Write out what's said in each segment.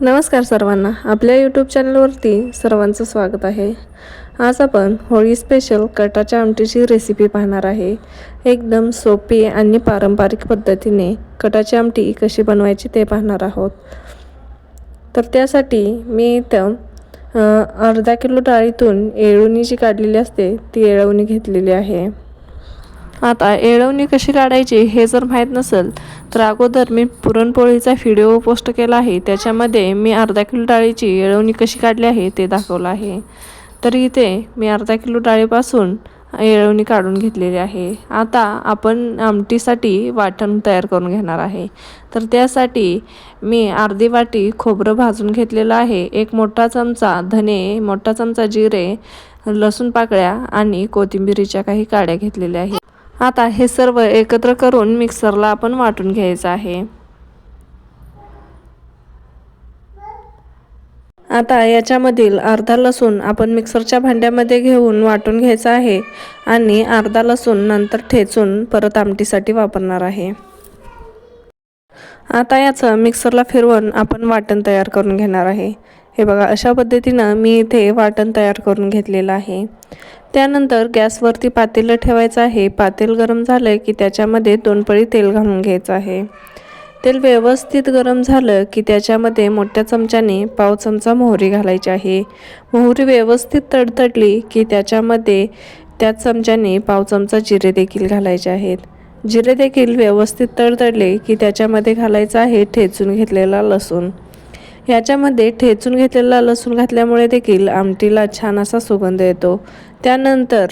नमस्कार सर्वांना, आपल्या यूट्यूब चॅनलवरती सर्वांचं स्वागत आहे. आज आपण होळी स्पेशल कटाच्या आमटीची रेसिपी पाहणार आहे. एकदम सोपी आणि पारंपरिक पद्धतीने कटाची आमटी कशी बनवायची ते पाहणार आहोत. तर त्यासाठी मी इथं अर्धा किलो डाळीतून येळवणी जी काढलेली असते ती येळवणी घेतलेली आहे. आता येळवणी कशी काढायची हे जर माहीत नसेल तर अगोदर मी पुरणपोळीचा व्हिडिओ पोस्ट केला आहे. त्याच्यामध्ये मी अर्धा किलो डाळीची येळवणी कशी काढली आहे ते दाखवलं आहे. तर इथे मी अर्धा किलो डाळीपासून येळवणी काढून घेतलेली आहे. आता आपण आमटीसाठी वाटण तयार करून घेणार आहे. तर त्यासाठी मी अर्धी वाटी खोबरं भाजून घेतलेलं आहे. एक मोठा चमचा धने, मोठा चमचा जिरे, लसूण पाकळ्या आणि कोथिंबीरीच्या काही काड्या घेतलेल्या आहेत. आता हे सर्व एकत्र करून मिक्सरला आपण वाटून घ्यायचं आहे. आता याच्यामधील अर्धा लसूण आपण मिक्सरच्या भांड्यामध्ये घेऊन वाटून घ्यायचा आहे आणि अर्धा लसूण नंतर ठेचून परत आमटीसाठी वापरणार आहे. आता याचं मिक्सरला फिरवून आपण वाटण तयार करून घेणार आहे. हे बघा, अशा पद्धतीनं मी इथे वाटण तयार करून घेतलेलं आहे. त्यानंतर गॅसवरती पातेलं ठेवायचं आहे. पातेल गरम झालं की त्याच्यामध्ये 2 पळी तेल घालून घ्यायचं आहे. तेल व्यवस्थित गरम झालं की त्याच्यामध्ये मोठ्या चमच्याने पाव चमचा मोहरी घालायची आहे. मोहरी व्यवस्थित तडतडली की त्याच्यामध्ये त्याच चमच्याने पाव चमचा जिरे देखील घालायचे आहेत. जिरे देखील व्यवस्थित तडतडले की त्याच्यामध्ये घालायचा आहे ठेचून घेतलेला लसूण. याच्यामध्ये ठेचून घेतलेला लसूण घातल्यामुळे देखील आमटीला छान असा सुगंध येतो. त्यानंतर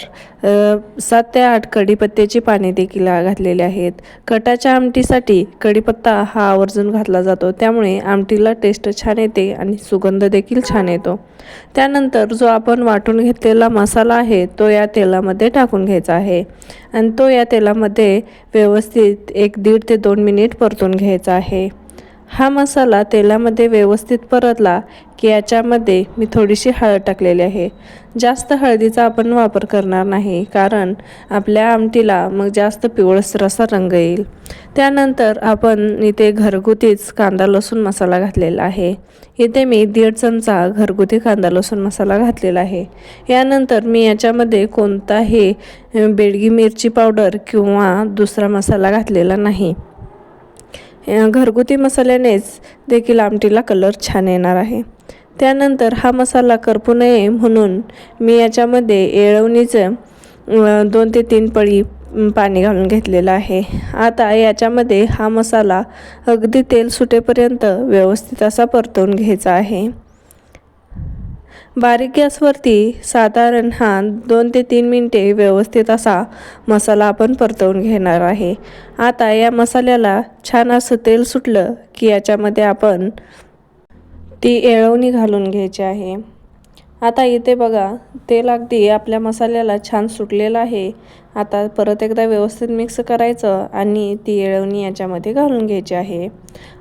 7 ते 8 कढीपत्त्याची पाने देखील घातलेली आहेत. कटाच्या आमटीसाठी कढीपत्ता हा आवर्जून घातला जातो, त्यामुळे आमटीला टेस्ट छान येते आणि सुगंध देखील छान येतो. त्यानंतर जो आपण वाटून घेतलेला मसाला आहे तो या तेलामध्ये टाकून घ्यायचा आहे आणि तो या तेलामध्ये व्यवस्थित 1-1.5 ते 2 मिनिट परतून घ्यायचा आहे. हा मसाला तेलामध्ये व्यवस्थित परतला की याच्यामध्ये मी थोडीशी हळद टाकलेली आहे. जास्त हळदीचा आपण वापर करणार नाही, कारण आपल्या आमटीला मग जास्त पिवळसर असा रंग येईल. त्यानंतर आपण इथे घरगुतीच कांदा लसूण मसाला घातलेला आहे. इथे मी 1.5 चमचा घरगुती कांदा लसूण मसाला घातलेला आहे. यानंतर मी याच्यामध्ये कोणताही बेडगी मिरची पावडर किंवा दुसरा मसाला घातलेला नाही. घरगुती मसाल्यानेच देखील आमटीला कलर छान येणार आहे. त्यानंतर हा मसाला करपू नये म्हणून मी याच्यामध्ये येळवणीचं 2 ते 3 पळी पाणी घालून घेतलेलं आहे. आता याच्यामध्ये हा मसाला अगदी तेल सुटेपर्यंत व्यवस्थित असा परतवून घ्यायचा आहे. बारीक गॅसवरती साधारण 2 ते 3 मिनिटे व्यवस्थित असा मसाला आपण परतवून घेणार आहे. आता या मसाल्याला छान असं तेल सुटलं की याच्यामध्ये आपण ती येळवणी घालून घ्यायची आहे. आता इथे बघा, तेल अगदी आपल्या मसाल्याला छान सुटलेलं आहे. आता परत एकदा व्यवस्थित मिक्स करायचं आणि ती येळवणी याच्यामध्ये घालून घ्यायची आहे.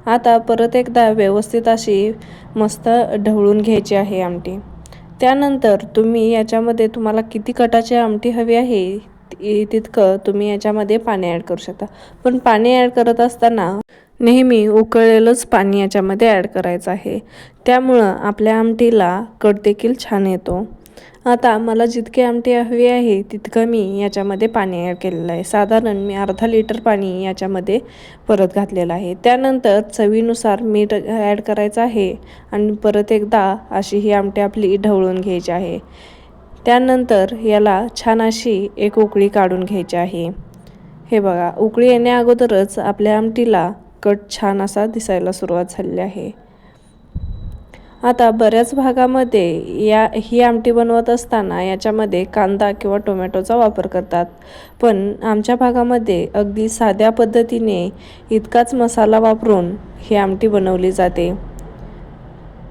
आता परत एकदा व्यवस्थित अशी मस्त ढवळून घ्यायची आहे आमटी. त्यानंतर तुम्ही याच्यामध्ये तुम्हाला किती कटाची आमटी हवी आहे तितकं तुम्ही याच्यामध्ये पाणी ॲड करू शकता. पण पाणी ॲड करत असताना नेहमी उकळलेलंच पाणी याच्यामध्ये ॲड करायचं आहे. त्यामुळं आपल्या आमटीला कट देखील छान येतो. आता मला जितकी आमटी हवी आहे तितकं मी याच्यामध्ये पाणी ॲड केलेलं आहे. साधारण मी अर्धा लिटर पाणी याच्यामध्ये परत घातलेलं आहे. त्यानंतर चवीनुसार मीठ ॲड करायचं आहे आणि परत एकदा अशी ही आमटी आपली ढवळून घ्यायची आहे. त्यानंतर याला छान अशी एक उकळी काढून घ्यायची आहे. हे बघा, उकळी येण्या अगोदरच आपल्या आमटीला कट छान असा दिसायला सुरुवात झालेली आहे. आता बऱ्याच भागामध्ये ही आमटी बनवत असताना याच्यामध्ये कांदा किंवा टोमॅटोचा वापर करतात, पण आमच्या भागामध्ये अगदी साध्या पद्धतीने इतकाच मसाला वापरून ही आमटी बनवली जाते.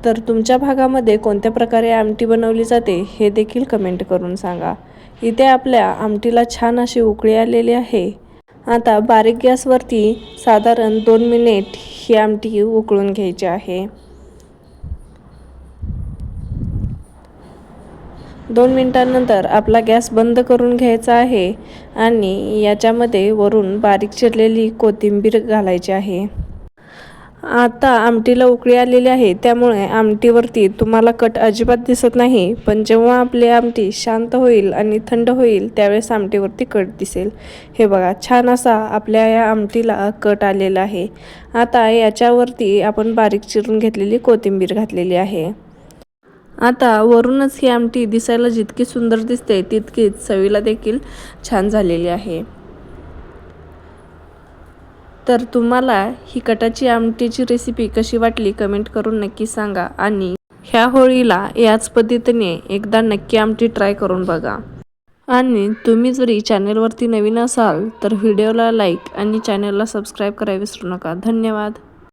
तर तुमच्या भागामध्ये कोणत्या प्रकारे आमटी बनवली जाते हे देखील कमेंट करून सांगा. इथे आपल्या आमटीला छान अशी उकळी आलेली आहे. आता बारीक गॅसवरती साधारण 2 मिनिट ही आमटी उकळून घ्यायची आहे. 2 मिनिटांनंतर आपला गॅस बंद करून घ्यायचा आहे आणि याच्यामध्ये वरून बारीक चिरलेली कोथिंबीर घालायची आहे. आता आमटीला उकळी आलेली आहे, त्यामुळे आमटीवरती तुम्हाला कट अजिबात दिसत नाही. पण जेव्हा आपली आमटी शांत होईल आणि थंड होईल त्यावेळेस आमटीवरती कट दिसेल. हे बघा, छान असा आपल्या या आमटीला कट आलेला आहे. आता याच्यावरती आपण बारीक चिरून घेतलेली कोथिंबीर घातलेली आहे. आता वरूनच ही आमटी दिसायला जितकी सुंदर दिसते तितकीच चवीला देखील छान झालेली आहे. तर तुम्हाला ही कटाची आमटीची रेसिपी कशी वाटली कमेंट करून नक्की सांगा. आणि ह्या होळीला याच पद्धतीने एकदा नक्की आमटी ट्राय करून बघा. आणि तुम्ही जरी चॅनलवरती नवीन असाल तर व्हिडिओला लाईक आणि चॅनलला सबस्क्राईब करायला विसरू नका. धन्यवाद.